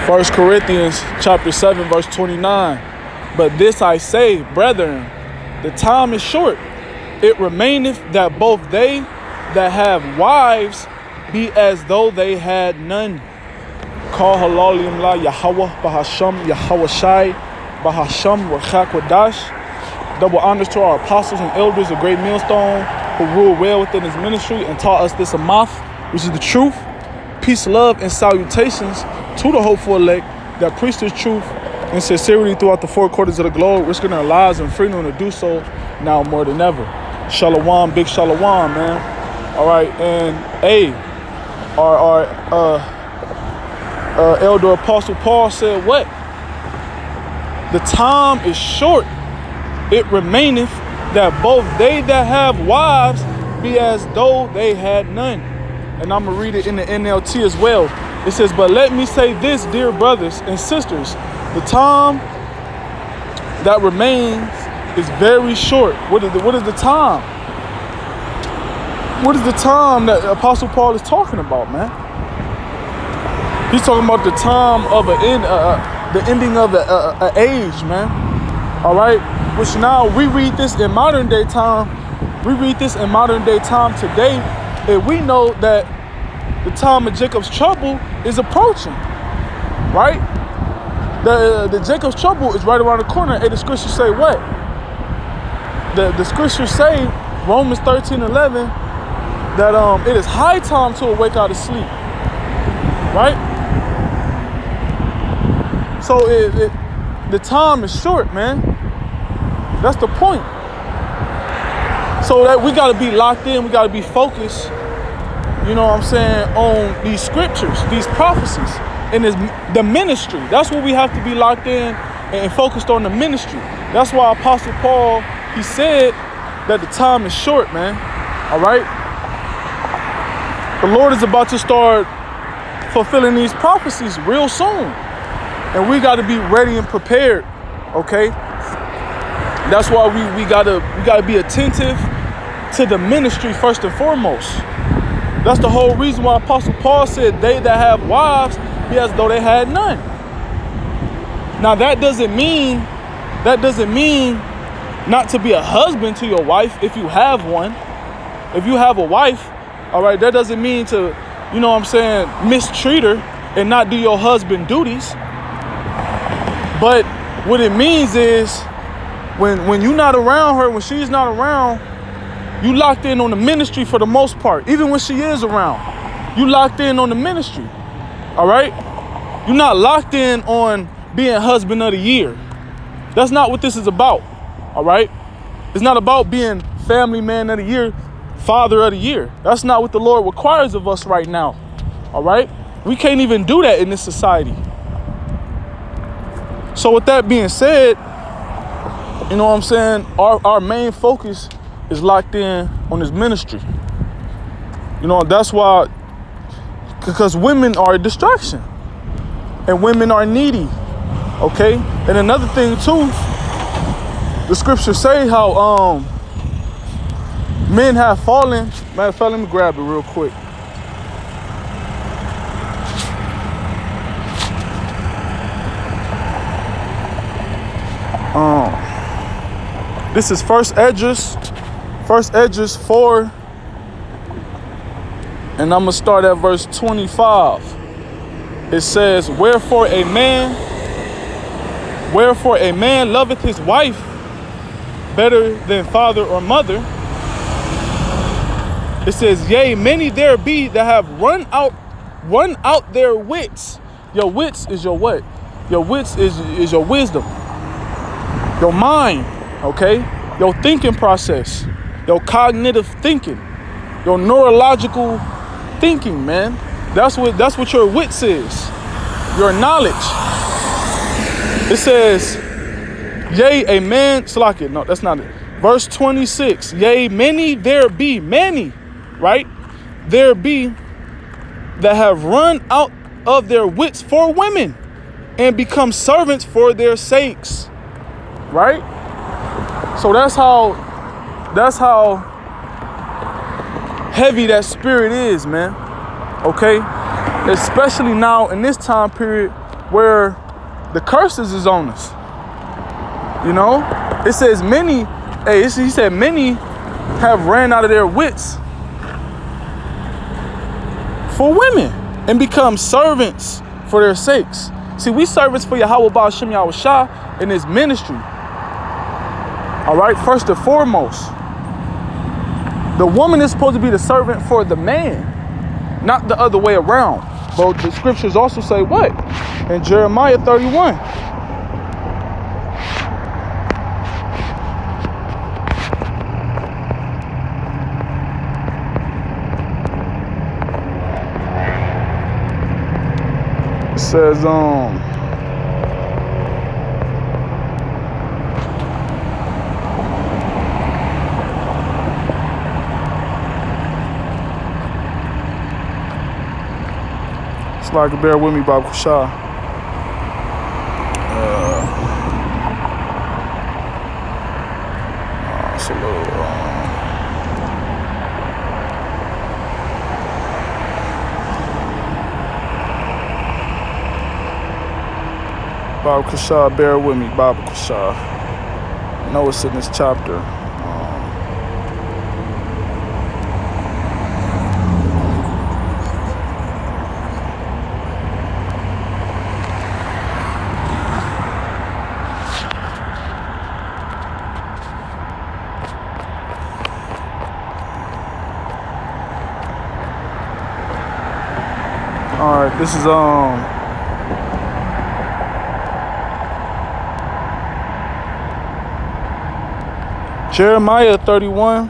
First Corinthians chapter 7, verse 29. But this I say, brethren, the time is short. It remaineth that both they that have wives be as though they had none. Call halalim la Yahweh Bahasham Yahweh Shai Bahasham Rachak Wadash. Double honors to our apostles and elders of Great Millstone who rule well within his ministry and taught us this Amath, which is the truth. Peace, love, and salutations to the hopeful elect that preach this truth in sincerity throughout the four quarters of the globe, risking their lives and freedom to do so now more than ever. Shalom, big shalom, man. All right, and our elder apostle Paul said what? The time is short. It remaineth that both they that have wives be as though they had none. And I'm going to read it in the NLT as well. It says, but let me say this, dear brothers and sisters, the time that remains is very short. What is the time? What is the time that Apostle Paul is talking about, man? He's talking about the time of the ending of an age, man. All right? Which now we read this in modern day time. We read this in modern day time today, and we know that the time of Jacob's trouble is approaching, right? The Jacob's trouble is right around the corner. And the scriptures say what? The scriptures say, Romans 13:11, that it is high time to awake out of sleep, right? So the time is short, man. That's the point. So that we got to be locked in. We got to be focused, you know what I'm saying, on these scriptures, these prophecies, and the ministry. That's what we have to be locked in and focused on, the ministry. That's why Apostle Paul, he said that the time is short, man. All right? The Lord is about to start fulfilling these prophecies real soon. And we got to be ready and prepared, okay? That's why we gotta be attentive to the ministry first and foremost. That's the whole reason why Apostle Paul said they that have wives be as though they had none. Now that doesn't mean not to be a husband to your wife if you have one. If you have a wife, all right, that doesn't mean to, you know what I'm saying, mistreat her and not do your husband duties. But what it means is when you're not around her, when she's not around, you locked in on the ministry for the most part. Even when she is around, you locked in on the ministry. All right? You're not locked in on being husband of the year. That's not what this is about. All right? It's not about being family man of the year, father of the year. That's not what the Lord requires of us right now. All right? We can't even do that in this society. So with that being said, you know what I'm saying, our main focus is locked in on this ministry. You know, that's why, because women are a distraction and women are needy, okay? And another thing too, the scriptures say how men have fallen. Matter of fact, let me grab it real quick. This is First Esdras 4, and I'm gonna start at verse 25. It says, Wherefore a man loveth his wife better than father or mother. It says, yea, many there be that have run out their wits. Your wits is your what? Your wits is your wisdom, your mind. Okay, your thinking process, your cognitive thinking, your neurological thinking, man. That's what your wits is, your knowledge. It says, yea, a man, Slack it, no, that's not it. Verse 26, yea, many there be, right? There be that have run out of their wits for women and become servants for their sakes, right? So that's how heavy that spirit is, man. Okay? Especially now in this time period where the curses is on us. You know, it says many, he said many have ran out of their wits for women and become servants for their sakes. See, we servants for Yahweh Ba'ashem Yahushua in his ministry. All right, first and foremost, the woman is supposed to be the servant for the man, not the other way around. But the scriptures also say what? In Jeremiah 31. It says, like, bear with me, Bob Kushah. It's a little Bob Kushah, bear with me, Bob Kushah. I know it's in this chapter. All right, this is Jeremiah 31.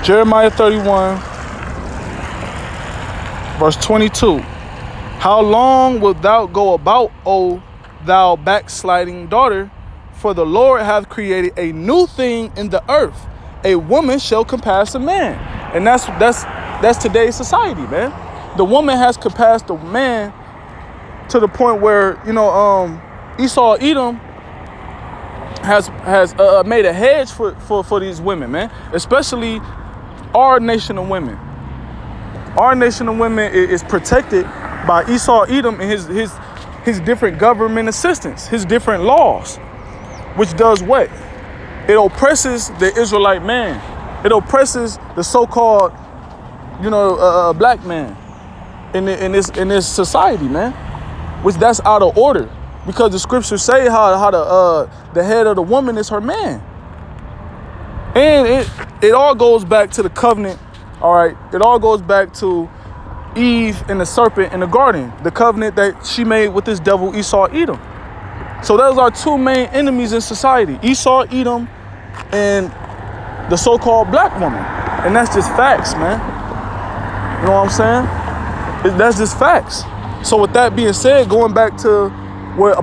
Jeremiah 31, verse 22. How long wilt thou go about, O thou backsliding daughter? For the Lord hath created a new thing in the earth. A woman shall compass a man. And that's today's society, man. The woman has compassed the man to the point where, you know, Esau Edom has made a hedge for these women, man. Especially our nation of women. Our nation of women is protected by Esau Edom and his different government assistance, his different laws, which does what? It oppresses the Israelite man. It oppresses the so-called, you know, black man in this society, man, which that's out of order, because the scriptures say how the head of the woman is her man, and it all goes back to the covenant. All right, it all goes back to Eve and the serpent in the garden, the covenant that she made with this devil Esau Edom. So those are two main enemies in society: Esau Edom and the so-called black woman, and that's just facts, man. You know what I'm saying? That's just facts. So with that being said, going back to what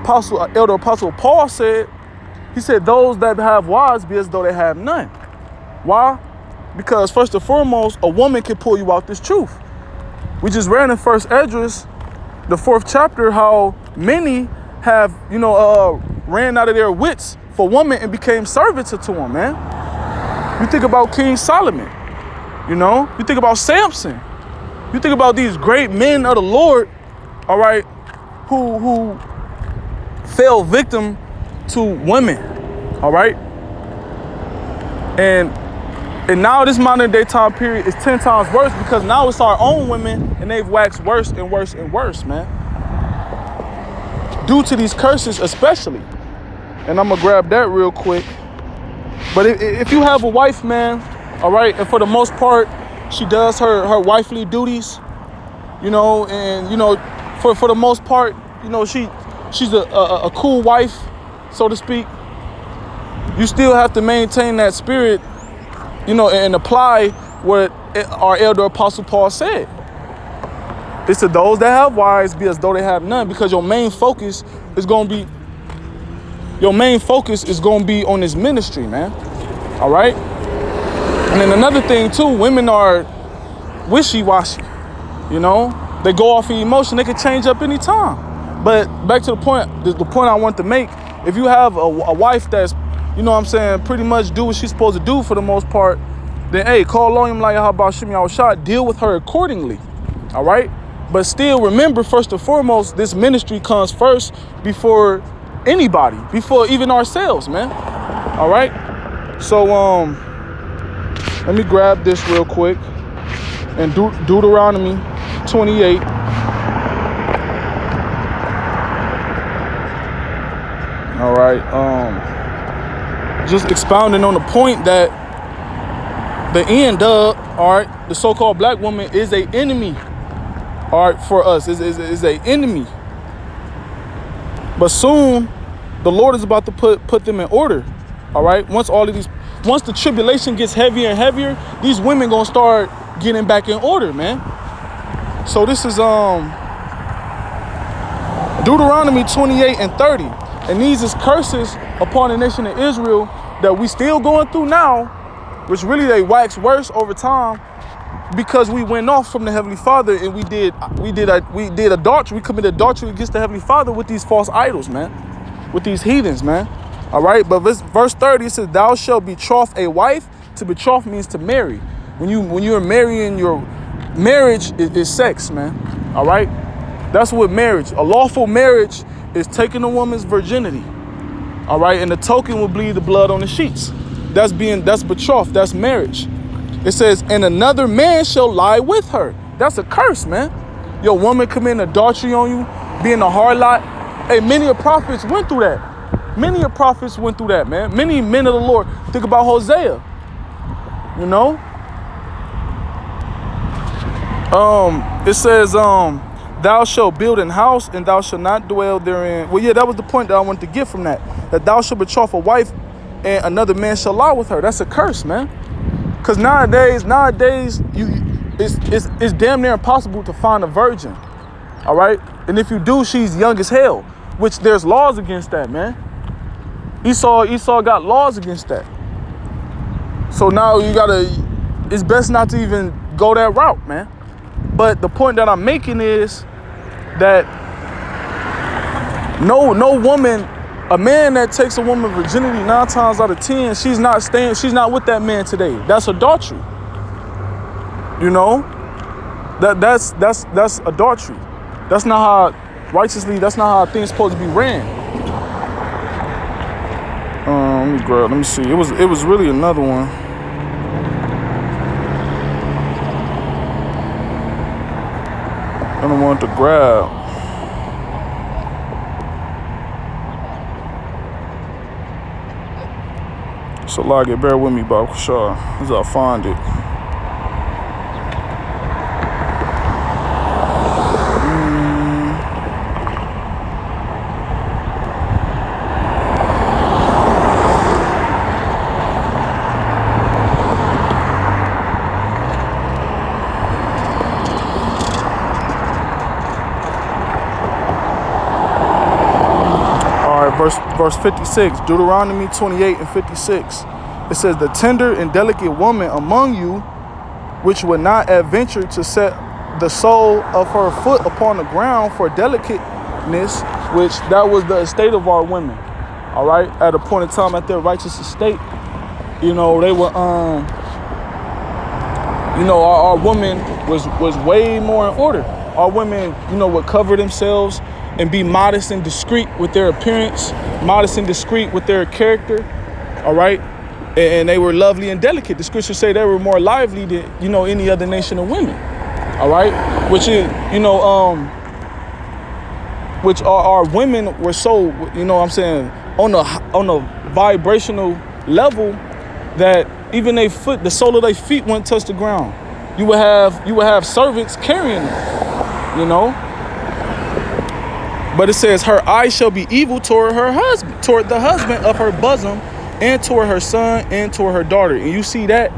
Elder Apostle Paul said, he said, those that have wives be as though they have none. Why? Because first and foremost, a woman can pull you out this truth. We just read in 1 Esdras, the 4th chapter, how many have, you know, ran out of their wits for women and became servants to them, man. You think about King Solomon, you know? You think about Samson. You think about these great men of the Lord, all right, who fell victim to women, all right? And now this modern day time period is 10 times worse, because now it's our own women and they've waxed worse and worse and worse, man. Due to these curses especially. And I'm gonna grab that real quick. But if you have a wife, man, all right, and for the most part, she does her wifely duties, you know, and, you know, for the most part, you know, she's a cool wife, so to speak. You still have to maintain that spirit, you know, and apply what our elder Apostle Paul said. It's to those that have wives be as though they have none, because your main focus is going to be on this ministry, man. All right? And then another thing too, women are wishy-washy, you know? They go off of emotion. They can change up any time. But back to the point I want to make, if you have a wife that's, you know what I'm saying, pretty much do what she's supposed to do for the most part, then, hey, call on him like how about Shimei Shot, deal with her accordingly, all right? But still remember, first and foremost, this ministry comes first before anybody, before even ourselves, man. All right? So let me grab this real quick. And Deuteronomy 28. All right. Just expounding on the point that the end of, all right, the so-called black woman is a enemy, all right, for us, is a enemy. But soon, the Lord is about to put them in order, all right? Once the tribulation gets heavier and heavier, these women gonna start getting back in order, man. So this is Deuteronomy 28 and 30. And these is curses upon the nation of Israel that we still going through now, which really they wax worse over time because we went off from the Heavenly Father and we did adultery. We committed adultery against the Heavenly Father with these false idols, man, with these heathens, man. All right, but verse 30 it says, "Thou shalt betroth a wife." To betroth means to marry. When you're marrying, your marriage is sex, man. All right, that's what marriage. A lawful marriage is taking a woman's virginity. All right, and the token will bleed the blood on the sheets. That's betrothed. That's marriage. It says, "And another man shall lie with her." That's a curse, man. Your woman committing adultery on you, being a harlot. Hey, many of prophets went through that. Many of prophets went through that, man. Many men of the Lord. Think about Hosea. You know. It says, "Thou shalt build an house, and thou shalt not dwell therein." Well, yeah, that was the point that I wanted to get from that. That thou shalt betroth a wife, and another man shall lie with her. That's a curse, man. Because nowadays, it's damn near impossible to find a virgin. All right, and if you do, she's young as hell. Which there's laws against that, man. Esau got laws against that. So now it's best not to even go that route, man. But the point that I'm making is that no woman, a man that takes a woman's virginity 9 times out of 10, she's not with that man today. That's adultery. You know? That's adultery. That's not how that's not how things supposed to be ran. Let me see. It was really another one. I don't want to grab. So log it, bear with me, Bob Kashar, as I find it. Verse 56, Deuteronomy 28 and 56. It says, "The tender and delicate woman among you, which would not adventure to set the sole of her foot upon the ground for delicateness," which that was the estate of our women. All right, at a point in time at their righteous estate, you know, they were, our women was way more in order. Our women, would cover themselves and be modest and discreet with their appearance, modest and discreet with their character, all right? And they were lovely and delicate. The scriptures say they were more lively than, any other nation of women, all right? Which is, which our women were so, on a vibrational level that even the sole of their feet wouldn't touch the ground. You would have servants carrying them, But it says, "Her eye shall be evil toward the husband of her bosom, and toward her son, and toward her daughter." And you see that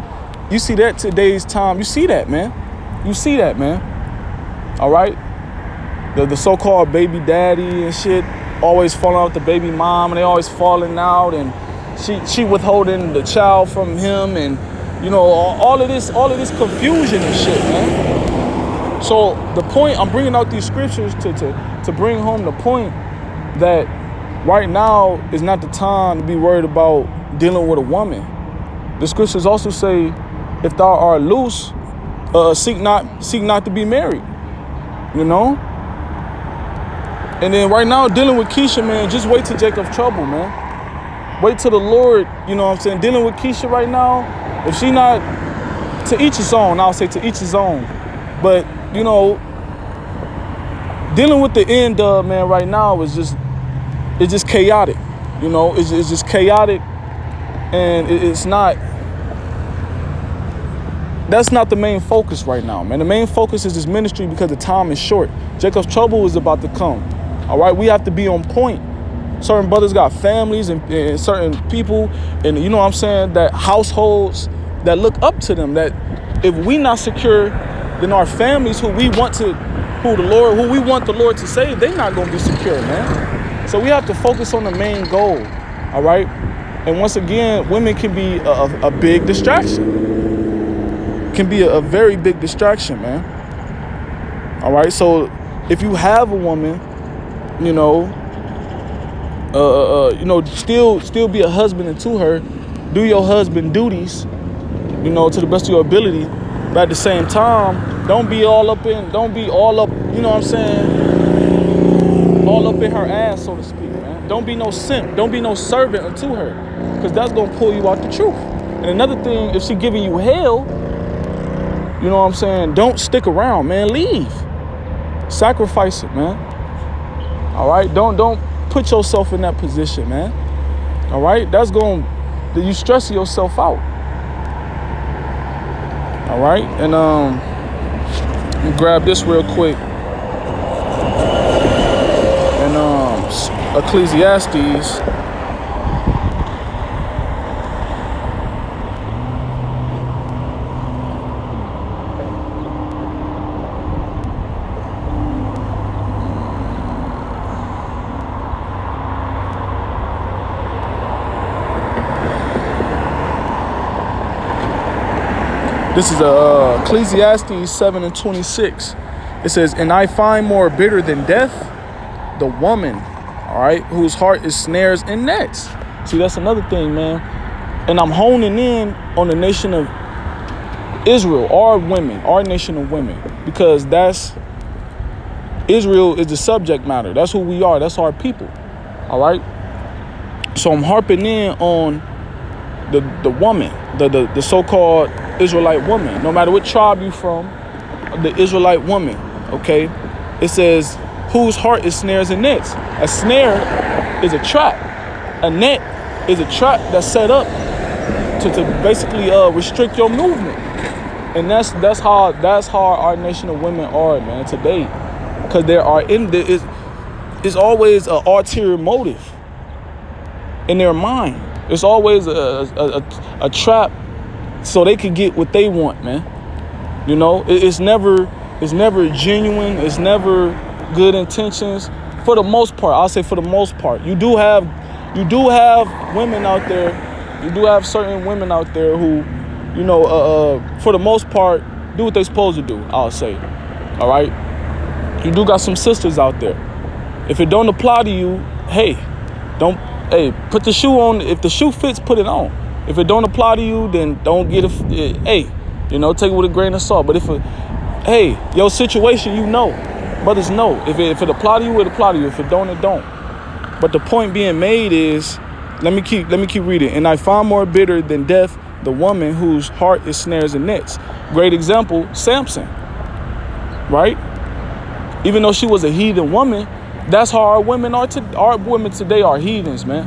today's time. You see that, man. All right. The so-called baby daddy and shit always falling out with the baby mom, and they always falling out, and she withholding the child from him, and all of this confusion and shit, man. So the point, I'm bringing out these scriptures to bring home the point that right now is not the time to be worried about dealing with a woman. The scriptures also say, "If thou art loose, seek not to be married." you know? And then right now, dealing with Keisha, man, just wait till Jacob's trouble, man. Wait till the Lord, you know what I'm saying? Dealing with Keisha right now, if she not, to each his own, I'll say to each his own. But, you know, dealing with the end of, man, right now is just, it's just chaotic. You know, it's just chaotic, and it's not, that's not the main focus right now, man. The main focus is this ministry because the time is short. Jacob's trouble is about to come. All right, we have to be on point. Certain brothers got families and certain people, and you know what I'm saying, that households that look up to them. That if we not secure, then our families who we want the Lord to save, they not gonna be secure, man. So we have to focus on the main goal. All right, and once again, women can be a big distraction. Can be a very big distraction, man. All right, so if you have a woman, you know, still be a husband to her, do your husband duties, you know, to the best of your ability. But at the same time, don't be all up, you know what I'm saying, all up in her ass, so to speak, man. Don't be no simp. Don't be no servant unto her, because that's gonna pull you out the truth. And another thing, if she giving you hell, you know what I'm saying, don't stick around, man. Leave. Sacrifice it, man. All right, don't put yourself in that position, man. All right, you stressing yourself out. All right, and let me grab this real quick. And Ecclesiastes. This is Ecclesiastes 7:26. It says, "And I find more bitter than death, the woman, all right, whose heart is snares and nets." See, that's another thing, man. And I'm honing in on the nation of Israel, our women, our nation of women, because Israel is the subject matter. That's who we are. That's our people, all right? So I'm harping in on the woman, the so-called Israelite woman, no matter what tribe you from, the Israelite woman, okay? It says, whose heart is snares and nets. A snare is a trap. A net is a trap that's set up to basically restrict your movement. And that's how our nation of women are, man, today. Because there are it's always an ulterior motive in their mind. It's always a trap so they can get what they want, man. You know, it's never genuine. It's never good intentions. For the most part, I'll say for the most part, you do have women out there. You do have certain women out there who, you know, for the most part, do what they're supposed to do. I'll say, all right. You do got some sisters out there. If it don't apply to you, put the shoe on. If the shoe fits, put it on. If it don't apply to you, then don't get take it with a grain of salt. But your situation, you know, brothers know. If it apply to you, it apply to you. If it don't, it don't. But the point being made is, let me keep reading. "And I find more bitter than death the woman whose heart is snares and nets." Great example, Samson, right? Even though she was a heathen woman, that's how our women are. Our women today are heathens, man.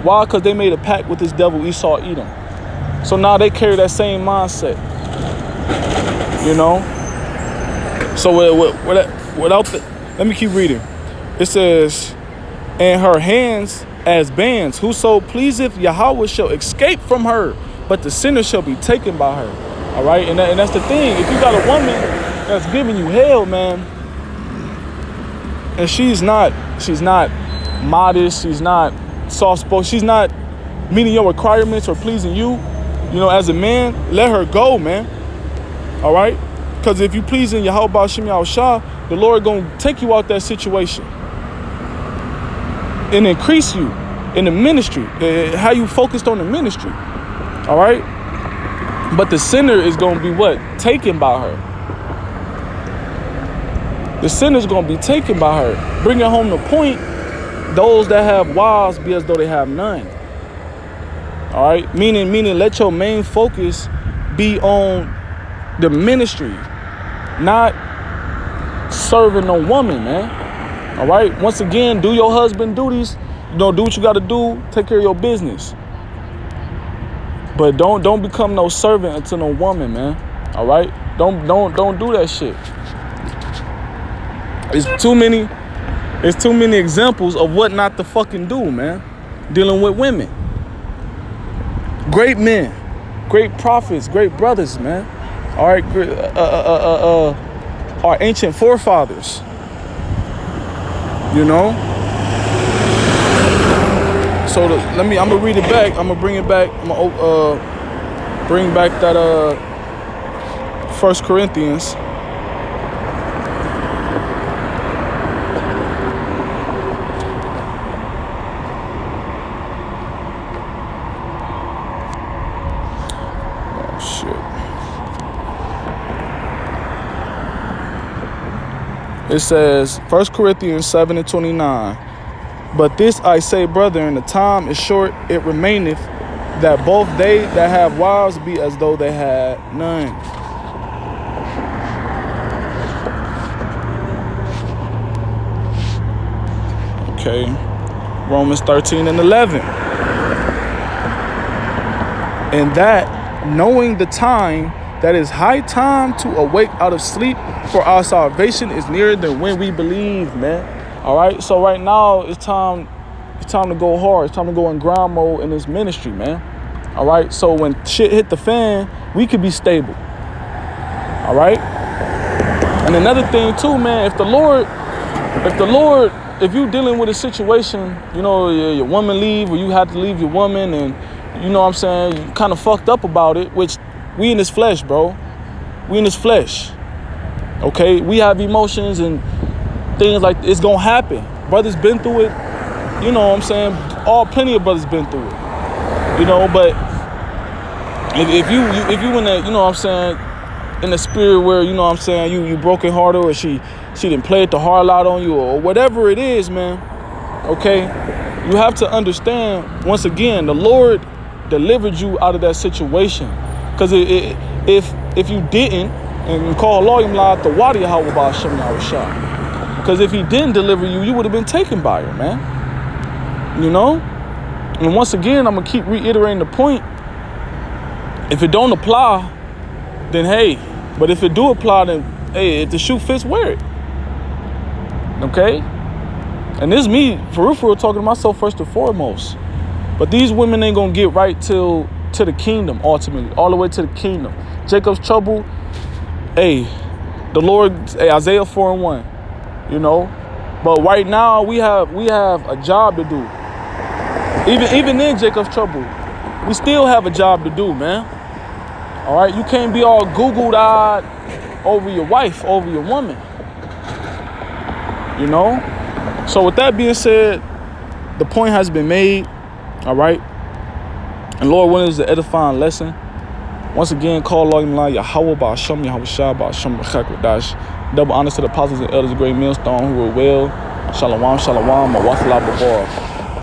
Why? Because they made a pact with this devil Esau Edom. So now they carry that same mindset, you know. So let me keep reading. It says, "And her hands as bands, whoso pleaseth Yahweh shall escape from her, but the sinner shall be taken by her." All right, and that's the thing. If you got a woman that's giving you hell, man, and she's not modest, she's not soft-spoken, she's not meeting your requirements or pleasing you, you know, as a man, let her go, man. All right? Because if you pleasing Yahweh Ba'ashem Yahushua, the Lord going to take you out that situation and increase you in the ministry, how you focused on the ministry. All right? But the sinner is going to be what? Taken by her. The sinner's gonna be taken by her. Bringing home the point, those that have wives be as though they have none. All right, meaning let your main focus be on the ministry, not serving no woman, man. All right, once again, do your husband duties. You know, do what you got to do. Take care of your business, but don't become no servant unto no woman, man. All right, don't do that shit. It's too many examples of what not to fucking do, man. Dealing with women. Great men, great prophets, great brothers, man. All right, our ancient forefathers. You know. So I'm gonna read it back. I'm gonna bring it back. I'm gonna bring back that 1 Corinthians. It says, 1 Corinthians 7:29. But this I say, brethren, the time is short, it remaineth, that both they that have wives be as though they had none. Okay, Romans 13:11. And that, knowing the time, that is high time to awake out of sleep, for our salvation is nearer than when we believe, man. All right, so right now it's time to go hard. It's time to go in grind mode in this ministry, man. All right, so when shit hit the fan, we could be stable. All right, and another thing too, man. If you dealing with a situation, you know, your woman leave, or you have to leave your woman, and you know what I'm saying, you kind of fucked up about it, which we in this flesh, bro. We in this flesh. Okay, we have emotions and things like it's gonna happen. Brothers been through it. You know what I'm saying? Plenty of brothers been through it. You know, but if you in the, you know what I'm saying, in the spirit where, you know what I'm saying, you broken hearted, or she didn't play it the hard out on you, or whatever it is, man. Okay, you have to understand, once again, the Lord delivered you out of that situation. Because if you didn't, and you call Allah, you lied to Wadi Yahweh Ba Hashem Yahushua. Because if he didn't deliver you, you would have been taken by her, man. You know? And once again, I'm going to keep reiterating the point. If it don't apply, then hey. But if it do apply, then hey, if the shoe fits, wear it. Okay? And this is me, for real, talking to myself first and foremost. But these women ain't going to get right to the kingdom, ultimately. All the way to the kingdom. Jacob's trouble, hey, the Lord, hey, Isaiah 4:1, you know. But right now, we have a job to do. Even in Jacob's trouble, we still have a job to do, man. All right, you can't be all Googled-eyed over your wife, over your woman. You know? So with that being said, the point has been made, all right? And Lord willing, is the edifying lesson. Once again, call Allah Yahweh Ba Hashem Yahushua Ba Hashem B'Chak. Double honors to the apostles and elders of Great Millstone who were well. Shalom, shalom, wa wassalam.